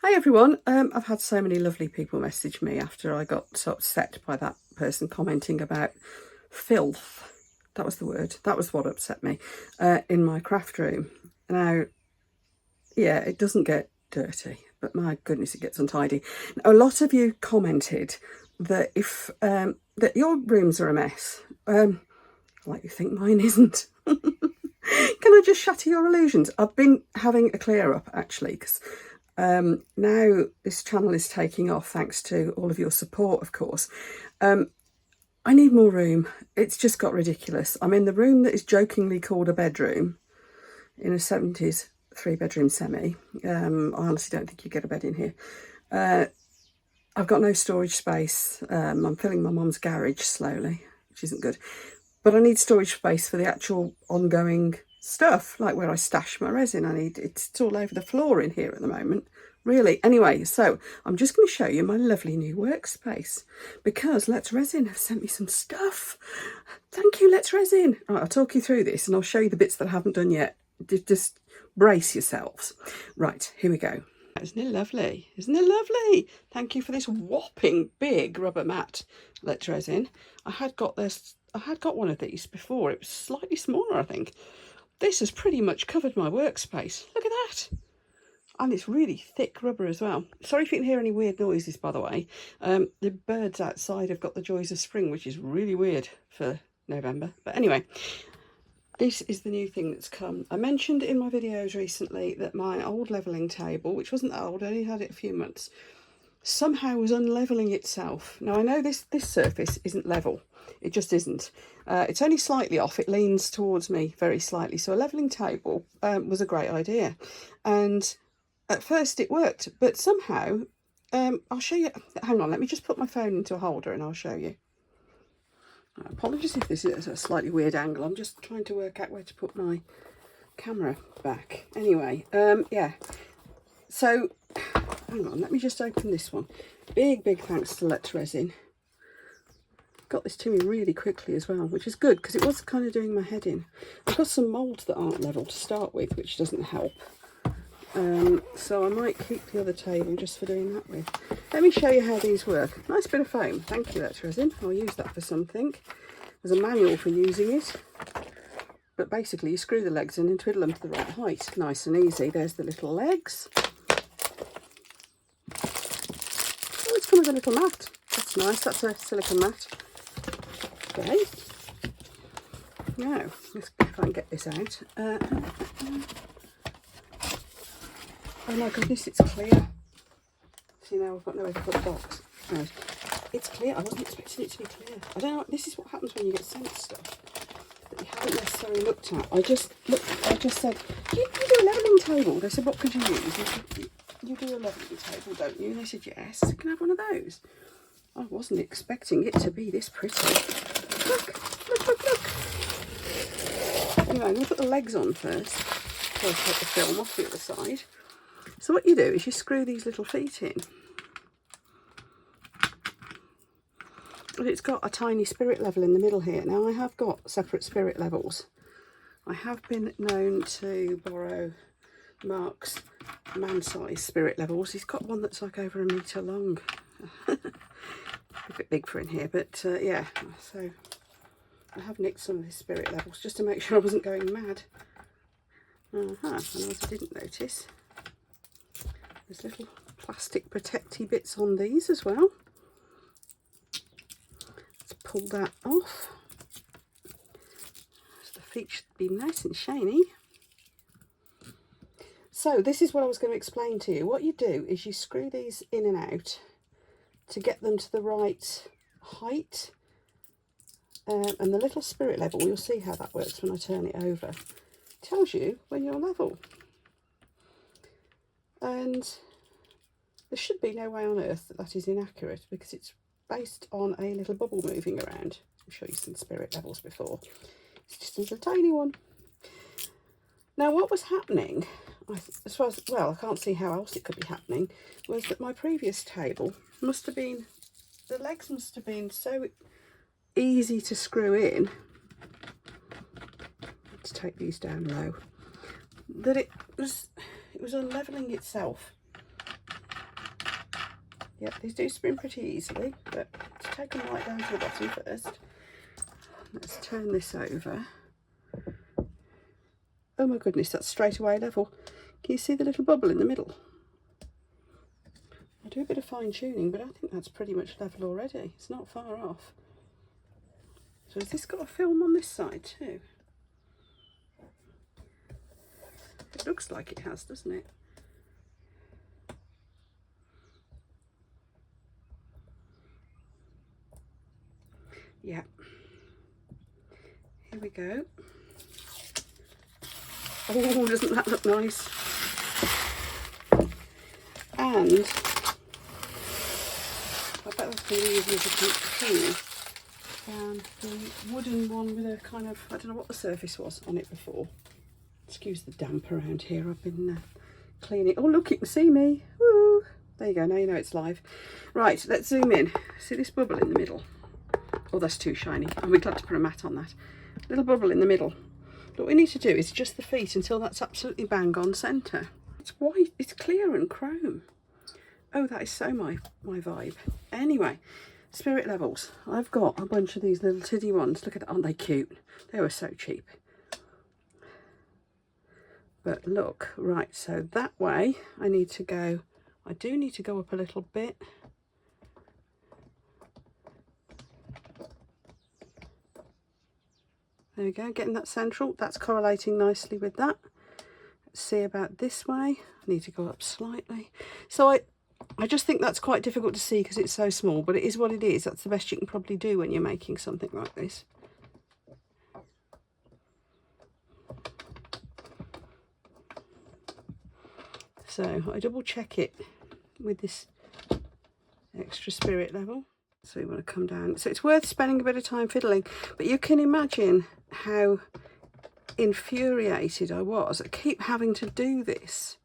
Hi everyone. I've had so many lovely people message me after I got so upset by that person commenting about filth. That was the word. That was what upset me in my craft room. Now, yeah, it doesn't get dirty, but my goodness, it gets untidy. A lot of you commented that if that your rooms are a mess. Like you think mine isn't. Can I just shatter your illusions? I've been having a clear up actually because now this channel is taking off thanks to all of your support, of course. I need more room. It's just got ridiculous. I'm in the room that is jokingly called a bedroom in a 70s 3-bedroom semi. I honestly don't think you get a bed in here. I've got no storage space. I'm filling my mum's garage slowly, which isn't good. But I need storage space for the actual ongoing stuff, like where I stash my resin. It's all over the floor in here at the moment, really. Anyway, so I'm just going to show you my lovely new workspace because Let's Resin have sent me some stuff. Thank you, Let's Resin. Right, I'll talk you through this and I'll show you the bits that I haven't done yet. Just brace yourselves. Right, here we go. Isn't it lovely? Isn't it lovely? Thank you for this whopping big rubber mat, Let's Resin. I had got one of these before. It was slightly smaller, I think. This has pretty much covered my workspace. Look at that. And it's really thick rubber as well. Sorry if you can hear any weird noises, by the way. The birds outside have got the joys of spring, which is really weird for November. But anyway, this is the new thing that's come. I mentioned in my videos recently that my old levelling table, which wasn't that old, I only had it a few months, somehow was unlevelling itself. Now I know this surface isn't level. It just isn't. It's only slightly off. It leans towards me very slightly. So a levelling table was a great idea. And at first it worked, but somehow, I'll show you. Hang on, let me just put my phone into a holder and I'll show you. Apologies if this is a slightly weird angle. I'm just trying to work out where to put my camera back. Anyway, yeah. So, hang on, let me just open this one. Big thanks to Let's Resin. Got this to me really quickly as well, which is good because it was kind of doing my head in. I've got some mould that aren't level to start with, which doesn't help. So I might keep the other table just for doing that with. Let me show you how these work. Nice bit of foam. Thank you, Let's Resin. I'll use that for something. There's a manual for using it. But basically you screw the legs in and twiddle them to the right height. Nice and easy. There's the little legs. Oh, it's come with a little mat. That's nice. That's a silicone mat. Okay. Now, let's try and get this out. Oh my goodness, it's clear. See, now I've got nowhere to put the box. No, it's clear. I wasn't expecting it to be clear. I don't know. This is what happens when you get sent stuff that you haven't necessarily looked at. I just said, you do a levelling table. They said, what could you use? You do a levelling table, don't you? And they said, yes. Can I have one of those? I wasn't expecting it to be this pretty. Look. Anyway, I'm going to put the legs on first. So I'll take the film off the other side. So what you do is you screw these little feet in. And it's got a tiny spirit level in the middle here. Now I have got separate spirit levels. I have been known to borrow Mark's man-size spirit levels. He's got one that's like over 1 metre long. A bit big for in here, but yeah. So I have nicked some of his spirit levels just to make sure I wasn't going mad. And as I didn't notice, there's little plastic protecty bits on these as well. Let's pull that off. So the feet should be nice and shiny. So this is what I was going to explain to you. What you do is you screw these in and out to get them to the right height. And the little spirit level, you'll see how that works when I turn it over, tells you when you're level. And there should be no way on earth that is inaccurate because it's based on a little bubble moving around. I'll show you some spirit levels before. It's just a little tiny one. Now what was happening, as far as, well, I can't see how else it could be happening, was that my previous table must have been, the legs must have been so easy to screw in. Let's take these down low. That it was unlevelling itself. Yeah, these do spin pretty easily, but let's take them right down to the bottom first. Let's turn this over. Oh my goodness, that's straight away level. Can you see the little bubble in the middle? I do a bit of fine tuning, but I think that's pretty much level already. It's not far off. So has this got a film on this side too? It looks like it has, doesn't it? Yeah. Here we go. Oh, doesn't that look nice? And I bet that's going to be easier to clean than the wooden one with a kind of, I don't know what the surface was on it before. Excuse the damp around here. I've been cleaning. Oh look, you can see me. Woo! There you go, now you know it's live. Right, let's zoom in. See this bubble in the middle? Oh, that's too shiny. I'll be glad to put a mat on that. Little bubble in the middle. What we need to do is adjust the feet until that's absolutely bang on centre. It's white, it's clear and chrome. Oh, that is so my vibe. Anyway, spirit levels. I've got a bunch of these little tiddy ones. Look at that, aren't they cute? They were so cheap. But look, right, so that way I need to go, I do need to go up a little bit. There we go, getting that central. That's correlating nicely with that. Let's see about this way. I need to go up slightly. So I just think that's quite difficult to see because it's so small, but it is what it is. That's the best you can probably do when you're making something like this. So I double check it with this extra spirit level. So you want to come down. So it's worth spending a bit of time fiddling, but you can imagine how infuriated I was. I keep having to do this.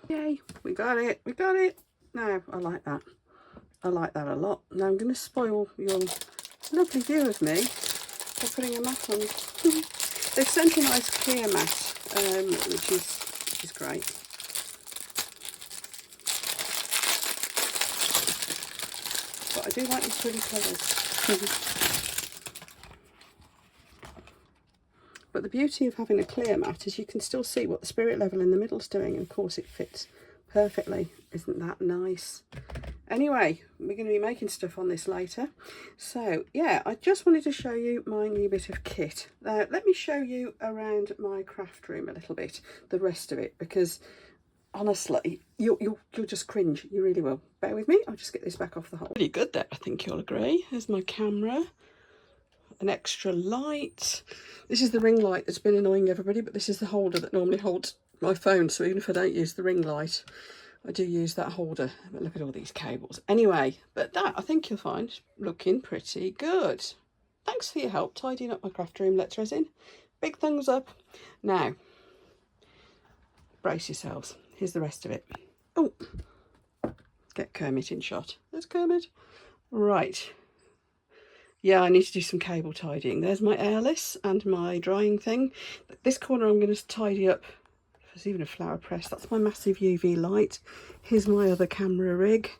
Yay, we got it, we got it. No, I like that. I like that a lot. Now I'm going to spoil your lovely view of me by putting a mat on. They've sent a nice clear mat, which is great. But I do like these pretty colours. But the beauty of having a clear mat is you can still see what the spirit level in the middle is doing, and of course it fits perfectly. Isn't that nice? Anyway, we're going to be making stuff on this later. So yeah, I just wanted to show you my new bit of kit. Now let me show you around my craft room a little bit, the rest of it, because honestly, you'll just cringe. You really will. Bear with me. I'll just get this back off the hole. Pretty good there, I think you'll agree. There's my camera. An extra light. This is the ring light that's been annoying everybody, but this is the holder that normally holds my phone, so even if I don't use the ring light, I do use that holder. But look at all these cables. Anyway, but that I think you'll find looking pretty good. Thanks for your help tidying up my craft room, Let's Resin. Big thumbs up. Now, brace yourselves. Here's the rest of it. Oh, get Kermit in shot. There's Kermit. Right. Yeah, I need to do some cable tidying. There's my airless and my drying thing. This corner I'm going to tidy up. There's even a flower press. That's my massive UV light. Here's my other camera rig.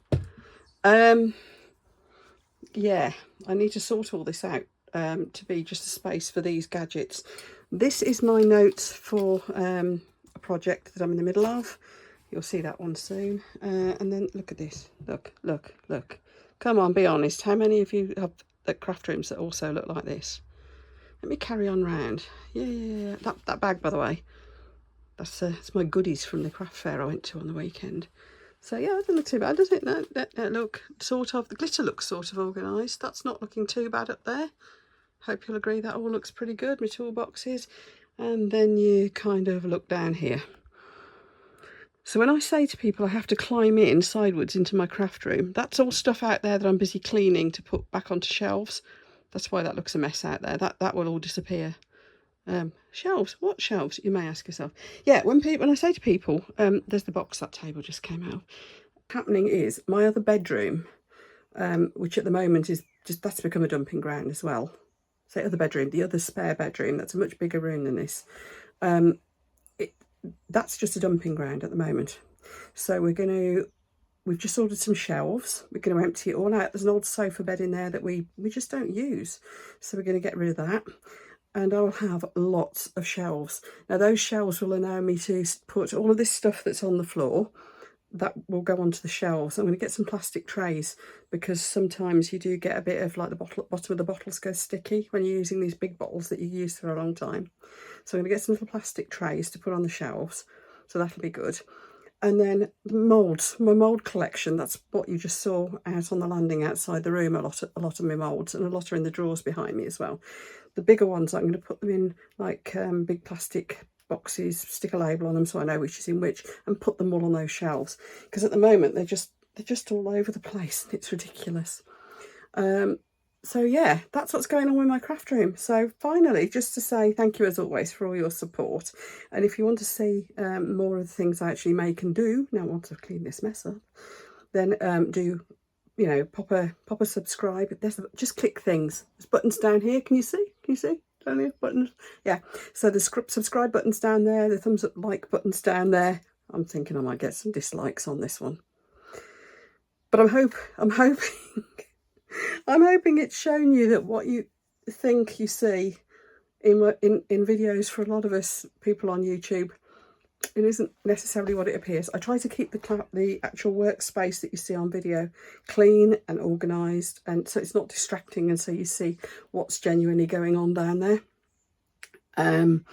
Yeah, I need to sort all this out to be just a space for these gadgets. This is my notes for a project that I'm in the middle of. You'll see that one soon. And then look at this. Look, look, look. Come on, be honest. How many of you have the craft rooms that also look like this? Let me carry on round. Yeah. That bag, by the way, that's it's my goodies from the craft fair I went to on the weekend. So yeah, it doesn't look too bad, does it? No, look, sort of, the glitter looks sort of organised. That's not looking too bad up there. Hope you'll agree that all looks pretty good, my toolboxes. And then you kind of look down here. So when I say to people I have to climb in sideways into my craft room, that's all stuff out there that I'm busy cleaning to put back onto shelves. That's why that looks a mess out there. That will all disappear. Shelves? What shelves? You may ask yourself. Yeah, when I say to people, there's the box that table just came out. What's happening is my other bedroom, which at the moment is that's become a dumping ground as well. Say other bedroom, the other spare bedroom, that's a much bigger room than this. That's just a dumping ground at the moment. So we've just ordered some shelves. We're going to empty it all out. There's an old sofa bed in there that we just don't use. So we're going to get rid of that. And I'll have lots of shelves. Now those shelves will allow me to put all of this stuff that's on the floor, that will go onto the shelves. I'm going to get some plastic trays, because sometimes you do get a bit of like the bottom of the bottles go sticky when you're using these big bottles that you use for a long time. So I'm going to get some little plastic trays to put on the shelves. So that'll be good. And then moulds, my mould collection, that's what you just saw out on the landing outside the room, a lot of my moulds, and a lot are in the drawers behind me as well. The bigger ones, I'm going to put them in like big plastic boxes, stick a label on them so I know which is in which, and put them all on those shelves, because at the moment they're just all over the place and it's ridiculous. So yeah, that's what's going on with my craft room. So finally, just to say thank you as always for all your support, and if you want to see more of the things I actually make and do now once I've cleaned this mess up, then do, you know, pop a subscribe. Just click things. There's buttons down here. Can you see? Only buttons. Yeah, so the subscribe button's down there, the thumbs up like button's down there. I'm thinking I might get some dislikes on this one, but I'm hoping I'm hoping it's shown you that what you think you see in videos, for a lot of us people on YouTube, it isn't necessarily what it appears. I try to keep the actual workspace that you see on video clean and organised, and so it's not distracting, and so you see what's genuinely going on down there. And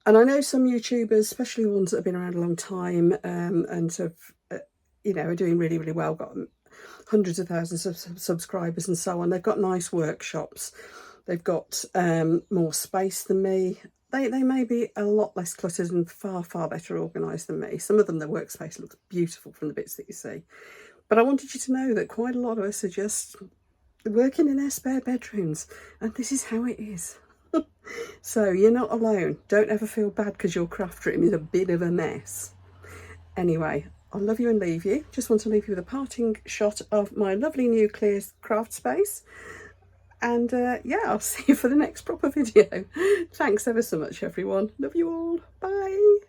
I know some YouTubers, especially ones that have been around a long time, and sort of, you know, are doing really, really well, got hundreds of thousands of subscribers and so on. They've got nice workshops. They've got more space than me. They may be a lot less cluttered and far, far better organised than me. Some of them, their workspace looks beautiful from the bits that you see. But I wanted you to know that quite a lot of us are just working in their spare bedrooms, and this is how it is. So you're not alone. Don't ever feel bad because your craft room is a bit of a mess. Anyway, I'll love you and leave you. Just want to leave you with a parting shot of my lovely new clear craft space. And yeah, I'll see you for the next proper video. Thanks ever so much, everyone. Love you all. Bye.